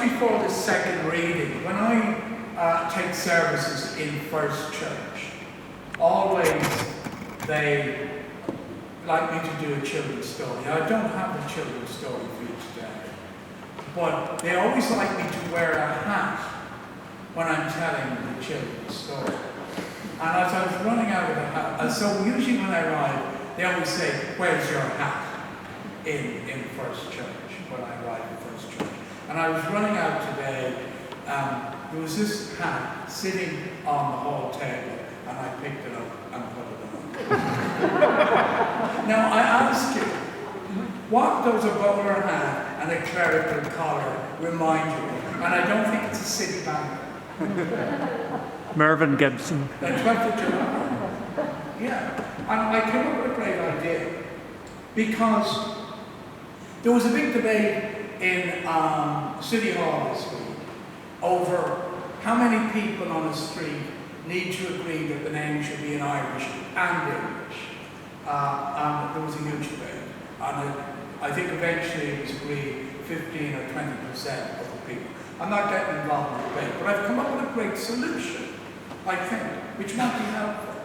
Before the second reading, when I take services in First Church, always they like me to do a children's story. I don't have a children's story for you today, but they always like me to wear a hat when I'm telling the children's story. And as I was running out of the hat, and so usually when I arrive, they always say, "Where's your hat?" in First Church, when I arrive in First Church. And I was running out today, there was this hat sitting on the hall table, and I picked it up and put it on. Now I ask you, what does a bowler hat and a clerical collar remind you of? And I don't think it's a city banker. Mervyn Gibson. The 12th of July. Yeah. And I came up with a great idea, because there was a big debate in City Hall this week over how many people on the street need to agree that the name should be in Irish and English. And there was a huge debate. And I think eventually it was agreed 15 or 20% of the people. I'm not getting involved in the debate, but I've come up with a great solution, I think, which might be helpful.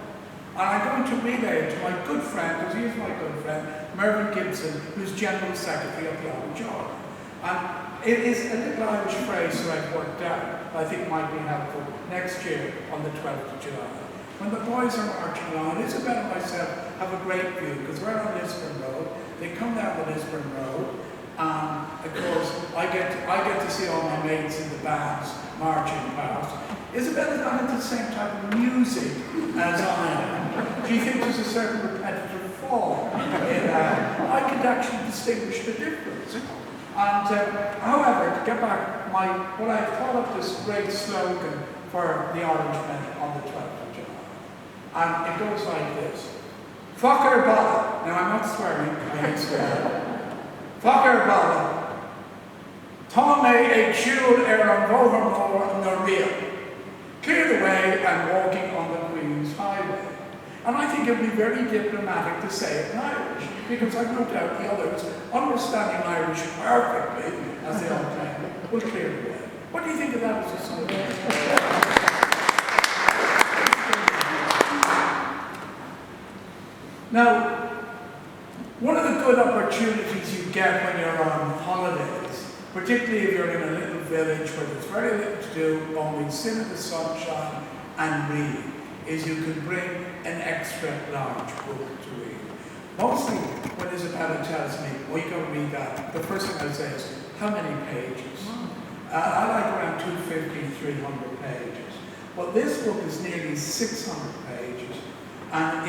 And I'm going to relay it to my good friend, because he is my good friend, Mervyn Gibson, who's General Secretary of the Irish Order. And it is a little Irish phrase that I've worked out that I think might be helpful next year on the 12th of July. When the boys are marching along, Isabel and myself have a great view, because we're on Lisburn Road. They come down the Lisburn Road, and of course I get to see all my mates in the bands marching past. Isabel is not into the same type of music as I am. She thinks there's a certain repetitive form in that. I could actually distinguish the difference. And however, to get back, what I thought of this great slogan for the Orangemen on the 12th of July. And it goes like this. Focker balla. Now I'm not swearing, I ain't swearing. Focker balla. Tome a chul an vohar na real. Clear the way and walking on the Queen's Highway. And I think it would be very diplomatic to say it in Irish, because I've no doubt the others, understanding Irish perfectly, as they all claim, will clear the way. What do you think of that as a solution? Now, one of the good opportunities you get when you're on holidays, particularly if you're in a little village where there's very little to do, only sit in the sunshine and read, is you can bring an extra large book to read. Mostly when Isabella tells me, "We go read that," the first thing I say is, "How many pages?" I like around 250, 300 pages. Well, this book is nearly 600 pages, and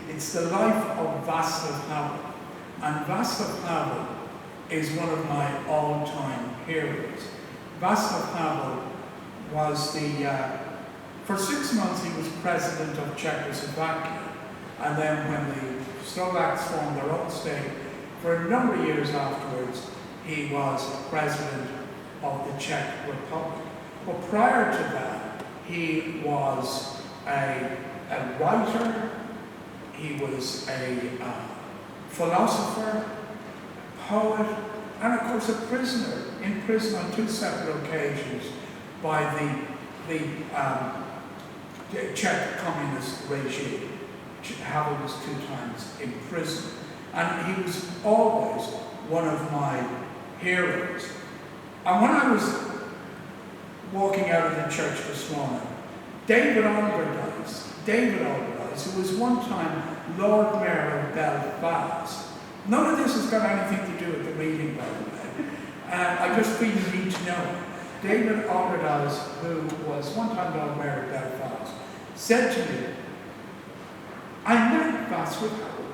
it's the life of Vaclav Havel. And Vaclav Havel is one of my all-time heroes. Vaclav Havel was for 6 months he was president of Czechoslovakia, and then when the Slovaks formed their own state, for a number of years afterwards, he was president of the Czech Republic. But prior to that, he was a writer, he was a philosopher, poet, and of course a prisoner, in prison on 2 separate occasions by the Czech communist regime. Havel was 2 times in prison. And he was always one of my heroes. And when I was walking out of the church this morning, David Allardyce, who was one time Lord Mayor of Belfast. None of this has got anything to do with the reading, by the way. I just feel you need to know. David Allardyce, who was one time Lord Mayor of Belfast, said to me, "I met Vaclav Havel."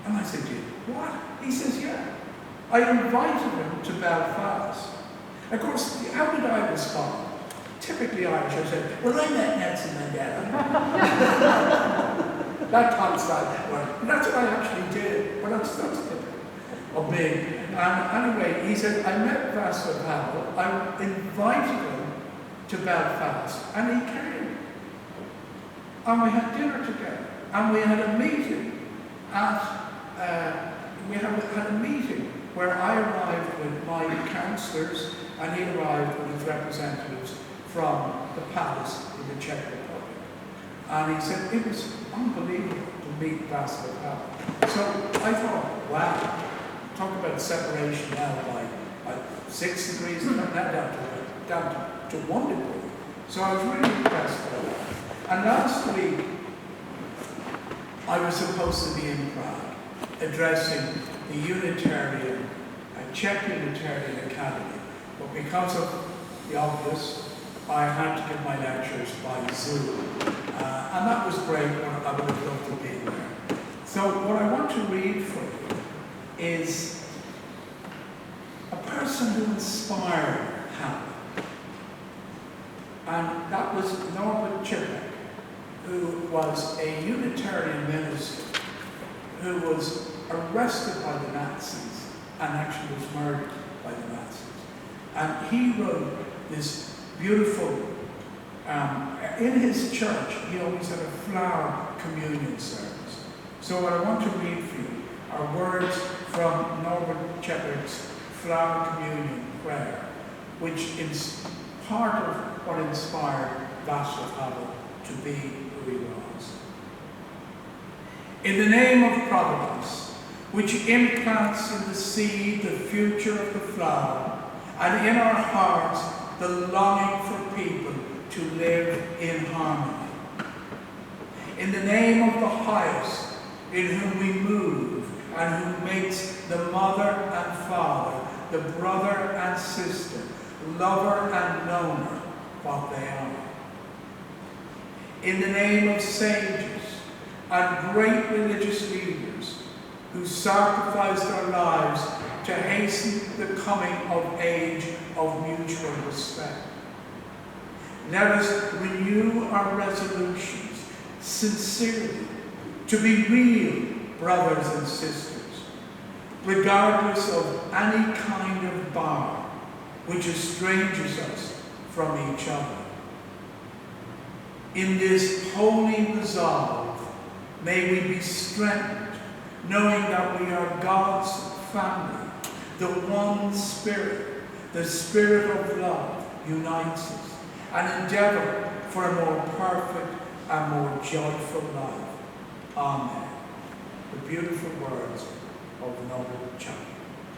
And I said, "What?" He says, "Yeah. I invited him to Belfast." Of course, how did I respond? Typically Irish, I said, "Well, I met Nelson Mandela." That comes like one. And that's what I actually did. But that's typical of me. Anyway, he said, "I met Vaclav Havel. I invited him to Belfast, and he came. And we had dinner together. And we had a meeting at, had a meeting where I arrived with my councillors and he arrived with his representatives from the palace in the Czech Republic. And he said it was unbelievable to meet Vaclav Havel. So I thought, wow, talk about separation now by 6 degrees, down to 1 degree. So I was really impressed by that. And last week, I was supposed to be in Prague, addressing the Unitarian, Czech Unitarian Academy. But because of the obvious, I had to give my lectures by Zoom. And that was great, I would have loved to be there. So what I want to read for you is a person who inspired Havel. And that was Norbert Chipek, who was a Unitarian minister who was arrested by the Nazis and actually was murdered by the Nazis. And he wrote this beautiful, in his church, he always had a flower communion service. So what I want to read for you are words from Norbert Chipek's flower communion prayer, which is part of what inspired Vaclav Havel to be who he was. In the name of Providence, which implants in the seed the future of the flower, and in our hearts the longing for people to live in harmony. In the name of the highest, in whom we move, and who makes the mother and father, the brother and sister, lover and loner, what they are. In the name of sages and great religious leaders who sacrificed their lives to hasten the coming of age of mutual respect. Let us renew our resolutions sincerely to be real brothers and sisters, regardless of any kind of bar which estranges us from each other. In this holy resolve, may we be strengthened, knowing that we are God's family, the one Spirit, the Spirit of love unites us, and endeavour for a more perfect and more joyful life. Amen. The beautiful words of Noble Chapel.